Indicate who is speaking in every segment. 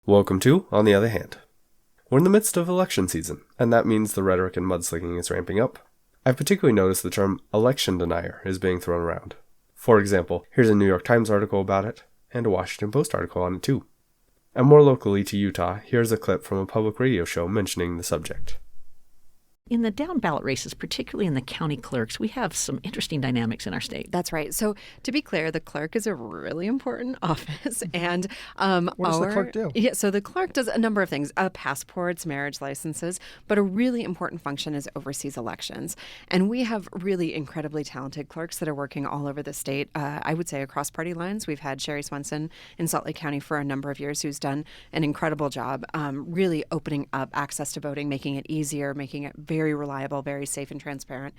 Speaker 1: Welcome to On the Other Hand. We're in the midst of election season, and that means the rhetoric and mudslinging is ramping up. I've particularly noticed the term election denier is being thrown around. For example, here's a New York Times article about it, and a Washington Post article on it too. And more locally to Utah, here's a clip from a public radio show mentioning the subject.
Speaker 2: In the down ballot races, particularly in the county clerks, we have some interesting dynamics in our state.
Speaker 3: That's right. So to be clear, the clerk is a really important office. And
Speaker 4: what does the clerk do?
Speaker 3: Yeah, so the clerk does a number of things, passports, marriage licenses, but a really important function is oversees elections. And we have really incredibly talented clerks that are working all over the state. I would say across party lines. We've had Sherry Swenson in Salt Lake County for a number of years who's done an incredible job really opening up access to voting, making it easier, making it very reliable, very safe and transparent.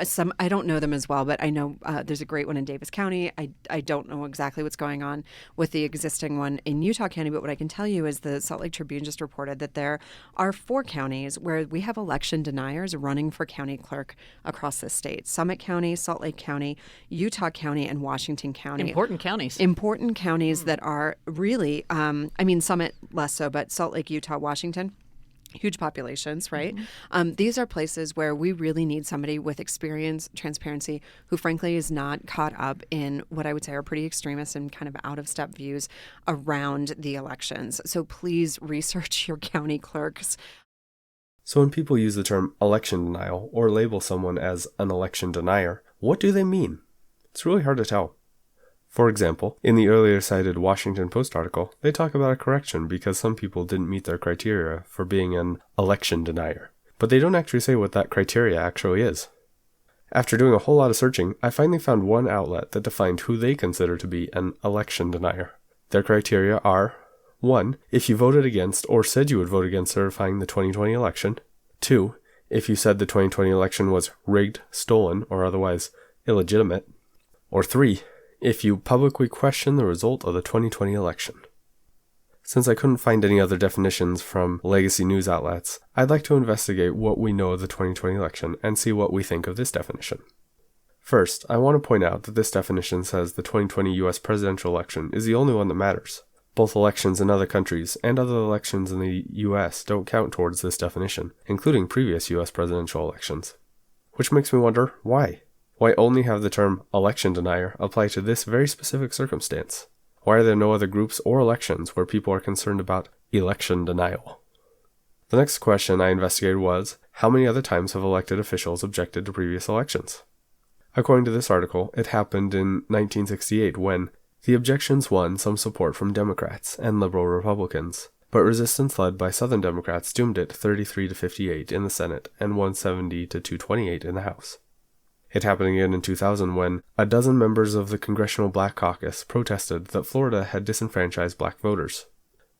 Speaker 3: Some I don't know them as well, but I know there's a great one in Davis County. I don't know exactly what's going on with the existing one in Utah County, but what I can tell you is the Salt Lake Tribune just reported that there are 4 counties where we have election deniers running for county clerk across the state. Summit County, Salt Lake County, Utah County, and Washington County.
Speaker 2: Important counties.
Speaker 3: Important counties that are really, Summit less so, but Salt Lake, Utah, Washington. Huge populations, right? Mm-hmm. These are places where we really need somebody with experience, transparency, who frankly is not caught up in what I would say are pretty extremist and kind of out-of-step views around the elections. So please research your county clerks.
Speaker 1: So when people use the term election denial or label someone as an election denier, what do they mean? It's really hard to tell. For example, in the earlier cited Washington Post article, they talk about a correction because some people didn't meet their criteria for being an election denier. But they don't actually say what that criteria actually is. After doing a whole lot of searching, I finally found one outlet that defined who they consider to be an election denier. Their criteria are 1. If you voted against or said you would vote against certifying the 2020 election. 2. If you said the 2020 election was rigged, stolen, or otherwise illegitimate. Or 3. If you publicly question the result of the 2020 election. Since I couldn't find any other definitions from legacy news outlets, I'd like to investigate what we know of the 2020 election and see what we think of this definition. First, I want to point out that this definition says the 2020 US presidential election is the only one that matters. Both elections in other countries and other elections in the US don't count towards this definition, including previous US presidential elections. Which makes me wonder, why? Why only have the term election denier apply to this very specific circumstance? Why are there no other groups or elections where people are concerned about election denial? The next question I investigated was, how many other times have elected officials objected to previous elections? According to this article, it happened in 1968 when the objections won some support from Democrats and liberal Republicans, but resistance led by Southern Democrats doomed it 33-58 in the Senate and 170-228 in the House. It happened again in 2000 when a dozen members of the Congressional Black Caucus protested that Florida had disenfranchised black voters.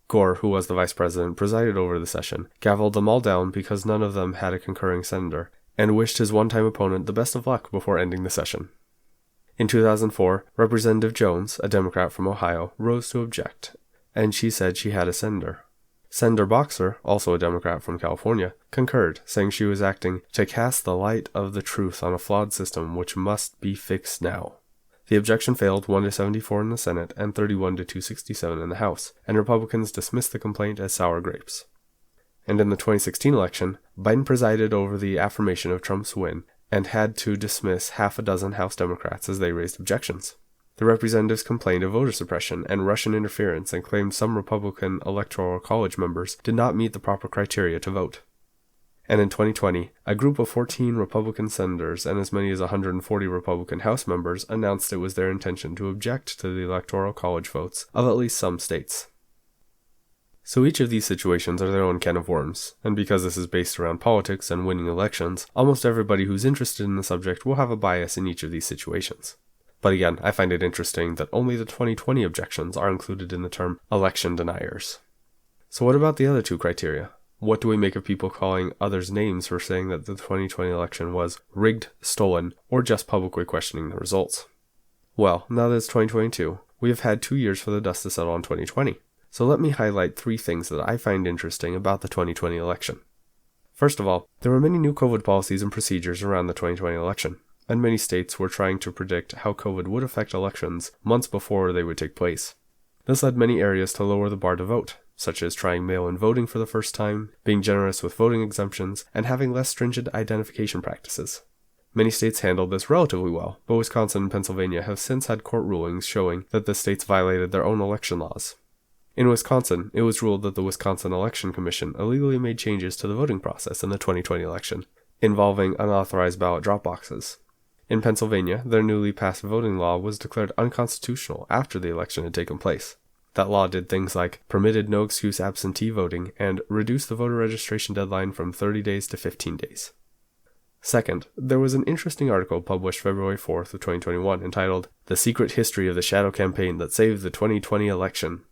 Speaker 1: Gore, who was the vice president, presided over the session, gavelled them all down because none of them had a concurring senator, and wished his one-time opponent the best of luck before ending the session. In 2004, Representative Jones, a Democrat from Ohio, rose to object, and she said she had a senator. Senator Boxer, also a Democrat from California, concurred, saying she was acting to cast the light of the truth on a flawed system which must be fixed now. The objection failed 1-74 in the Senate and 31-267 in the House, and Republicans dismissed the complaint as sour grapes. And in the 2016 election, Biden presided over the affirmation of Trump's win and had to dismiss half a dozen House Democrats as they raised objections. The representatives complained of voter suppression and Russian interference and claimed some Republican Electoral College members did not meet the proper criteria to vote. And in 2020, a group of 14 Republican senators and as many as 140 Republican House members announced it was their intention to object to the Electoral College votes of at least some states. So each of these situations are their own can of worms, and because this is based around politics and winning elections, almost everybody who's interested in the subject will have a bias in each of these situations. But again, I find it interesting that only the 2020 objections are included in the term election deniers. So what about the other 2 criteria? What do we make of people calling others names for saying that the 2020 election was rigged, stolen, or just publicly questioning the results? Well, now that it's 2022, we have had 2 years for the dust to settle on 2020. So let me highlight 3 things that I find interesting about the 2020 election. First of all, there were many new COVID policies and procedures around the 2020 election, and many states were trying to predict how COVID would affect elections months before they would take place. This led many areas to lower the bar to vote, such as trying mail-in voting for the first time, being generous with voting exemptions, and having less stringent identification practices. Many states handled this relatively well, but Wisconsin and Pennsylvania have since had court rulings showing that the states violated their own election laws. In Wisconsin, it was ruled that the Wisconsin Election Commission illegally made changes to the voting process in the 2020 election, involving unauthorized ballot drop boxes. In Pennsylvania, their newly passed voting law was declared unconstitutional after the election had taken place. That law did things like permitted no-excuse absentee voting and reduced the voter registration deadline from 30 days to 15 days. Second, there was an interesting article published February 4th of 2021 entitled "The Secret History of the Shadow Campaign That Saved the 2020 Election."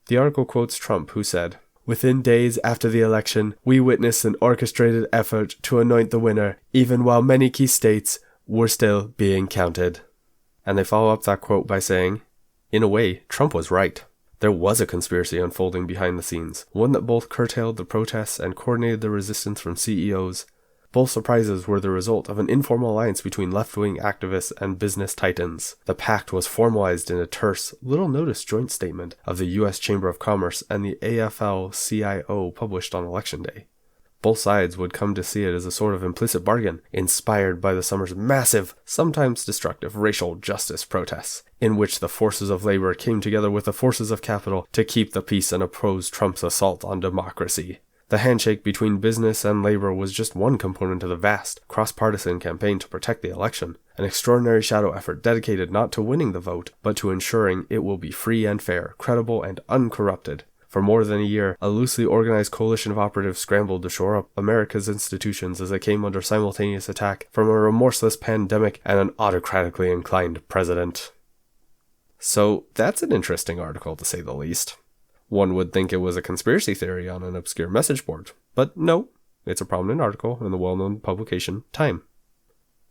Speaker 1: The article quotes Trump, who said, "Within days after the election, we witnessed an orchestrated effort to anoint the winner, even while many key states were still being counted." And they follow up that quote by saying, "In a way, Trump was right. There was a conspiracy unfolding behind the scenes, one that both curtailed the protests and coordinated the resistance from CEOs. Both surprises were the result of an informal alliance between left-wing activists and business titans. The pact was formalized in a terse, little-noticed joint statement of the U.S. Chamber of Commerce and the AFL-CIO published on Election Day. Both sides would come to see it as a sort of implicit bargain, inspired by the summer's massive, sometimes destructive racial justice protests, in which the forces of labor came together with the forces of capital to keep the peace and oppose Trump's assault on democracy. The handshake between business and labor was just one component of the vast, cross-partisan campaign to protect the election, an extraordinary shadow effort dedicated not to winning the vote, but to ensuring it will be free and fair, credible and uncorrupted. For more than a year, a loosely organized coalition of operatives scrambled to shore up America's institutions as they came under simultaneous attack from a remorseless pandemic and an autocratically inclined president." So that's an interesting article, to say the least. One would think it was a conspiracy theory on an obscure message board, but no, it's a prominent article in the well-known publication Time.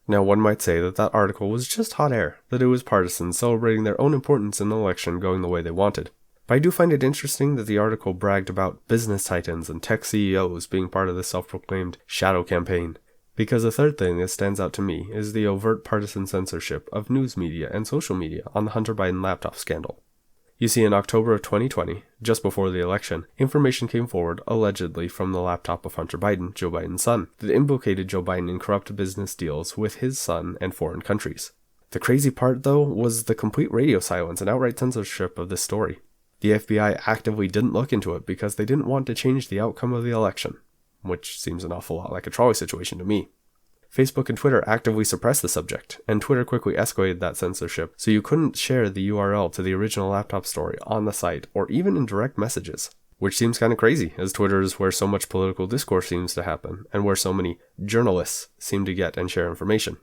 Speaker 1: Now, one might say that that article was just hot air, that it was partisans celebrating their own importance in the election going the way they wanted. But I do find it interesting that the article bragged about business titans and tech CEOs being part of the self-proclaimed shadow campaign, because the third thing that stands out to me is the overt partisan censorship of news media and social media on the Hunter Biden laptop scandal. You see, in October of 2020, just before the election, information came forward, allegedly from the laptop of Hunter Biden, Joe Biden's son, that implicated Joe Biden in corrupt business deals with his son and foreign countries. The crazy part, though, was the complete radio silence and outright censorship of this story. The FBI actively didn't look into it because they didn't want to change the outcome of the election, which seems an awful lot like a trolley situation to me. Facebook and Twitter actively suppressed the subject, and Twitter quickly escalated that censorship, so you couldn't share the URL to the original laptop story on the site, or even in direct messages. Which seems kind of crazy, as Twitter is where so much political discourse seems to happen, and where so many journalists seem to get and share information.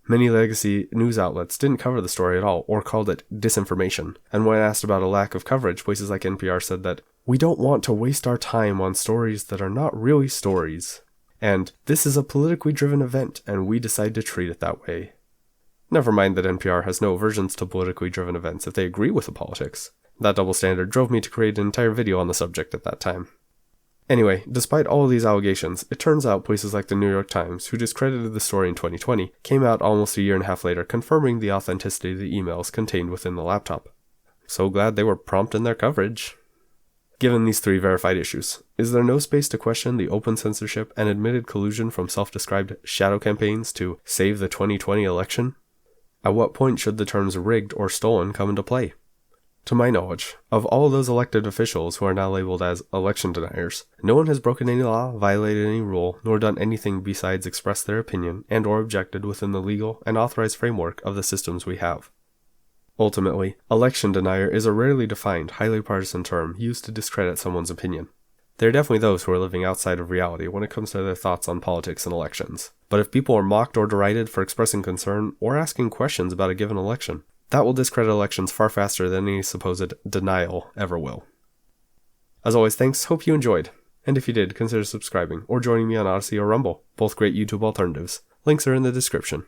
Speaker 1: Many legacy news outlets didn't cover the story at all, or called it disinformation, and when asked about a lack of coverage, places like NPR said that, "We don't want to waste our time on stories that are not really stories." And "This is a politically driven event, and we decide to treat it that way." Never mind that NPR has no aversions to politically driven events if they agree with the politics. That double standard drove me to create an entire video on the subject at that time. Anyway, despite all of these allegations, it turns out places like the New York Times, who discredited the story in 2020, came out almost a year and a half later confirming the authenticity of the emails contained within the laptop. So glad they were prompt in their coverage. Given these three verified issues, is there no space to question the open censorship and admitted collusion from self-described shadow campaigns to save the 2020 election? At what point should the terms rigged or stolen come into play? To my knowledge, of all those elected officials who are now labeled as election deniers, no one has broken any law, violated any rule, nor done anything besides express their opinion and or objected within the legal and authorized framework of the systems we have. Ultimately, election denier is a rarely defined, highly partisan term used to discredit someone's opinion. There are definitely those who are living outside of reality when it comes to their thoughts on politics and elections. But if people are mocked or derided for expressing concern or asking questions about a given election, that will discredit elections far faster than any supposed denial ever will. As always, thanks, hope you enjoyed. And if you did, consider subscribing or joining me on Odyssey or Rumble, both great YouTube alternatives. Links are in the description.